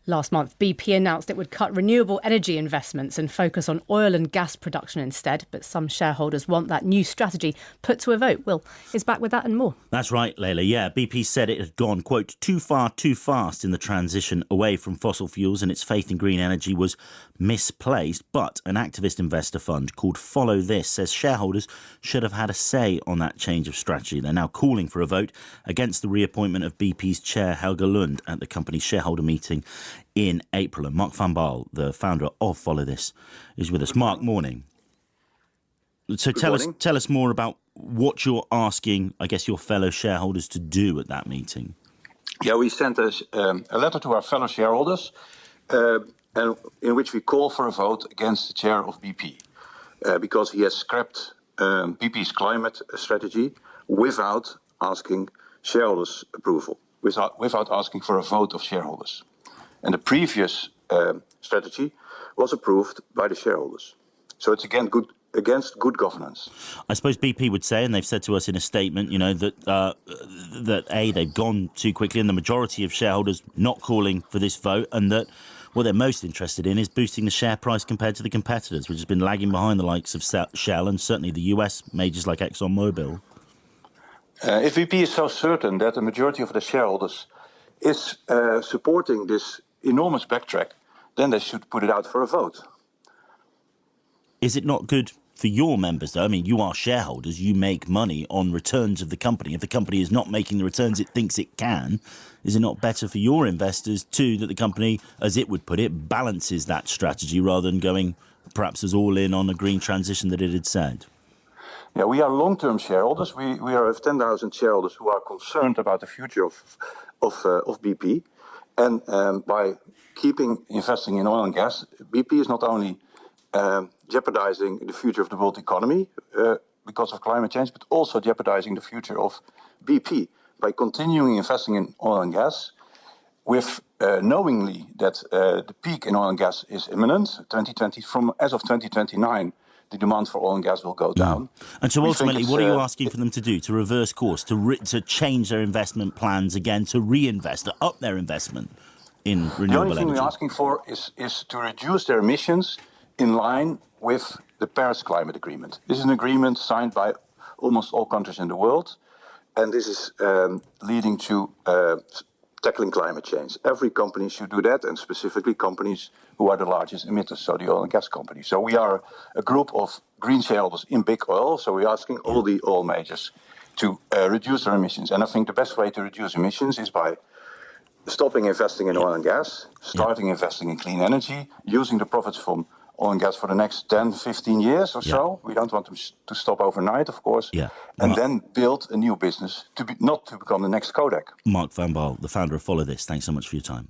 Last month, BP announced it would cut renewable energy investments and focus on oil and gas production instead. But some shareholders want that new strategy put to a vote. Will is back with that and more. That's right, Layla. Yeah, BP said it had gone, quote, too far, too fast in the transition away from fossil fuels, and its faith in green energy was misplaced. But an activist investor fund called Follow This says shareholders should have had a say on that change of strategy. They're now calling for a vote against the reappointment of BP's chair, Helge Lund, at the company's shareholder meeting in April. And Mark van Baal, the founder of Follow This, is with us. Mark, morning. So tell us more about what you're asking, I guess, your fellow shareholders to do at that meeting. Yeah, we sent a letter to our fellow shareholders and in which we call for a vote against the chair of BP because he has scrapped BP's climate strategy without asking shareholders' approval, without asking for a vote of shareholders. And the previous strategy was approved by the shareholders. So it's against good governance. I suppose BP would say, and they've said to us in a statement, that they've gone too quickly, and the majority of shareholders not calling for this vote, and that what they're most interested in is boosting the share price compared to the competitors, which has been lagging behind the likes of Shell and certainly the US majors like ExxonMobil. If BP is so certain that the majority of the shareholders is supporting this enormous backtrack, then they should put it out for a vote. Is it not good for your members, though? I mean, you are shareholders. You make money on returns of the company. If the company is not making the returns it thinks it can, is it not better for your investors, too, that the company, as it would put it, balances that strategy rather than going perhaps as all in on a green transition that it had said? Yeah, we are long-term shareholders. We have 10,000 shareholders who are concerned about the future of BP. And by keeping investing in oil and gas, BP is not only jeopardizing the future of the world economy because of climate change, but also jeopardizing the future of BP by continuing investing in oil and gas with knowingly that the peak in oil and gas is imminent. 2020, as of 2029, the demand for oil and gas will go down. And so ultimately, what are you asking for them to do? To reverse course, to change their investment plans again, to reinvest, to up their investment in renewable energy? The only thing we're asking for is to reduce their emissions in line with the Paris Climate Agreement. This is an agreement signed by almost all countries in the world, and this is leading to tackling climate change. Every company should do that, and specifically companies who are the largest emitters, so the oil and gas companies. So we are a group of green shareholders in big oil, so we're asking all the oil majors to reduce their emissions. And I think the best way to reduce emissions is by stopping investing in oil and gas, starting investing in clean energy, using the profits from oil and gas for the next 10, 15 years or so. We don't want them to stop overnight, of course. And then build a new business not to become the next Kodak. Mark van Baal, the founder of Follow This, thanks so much for your time.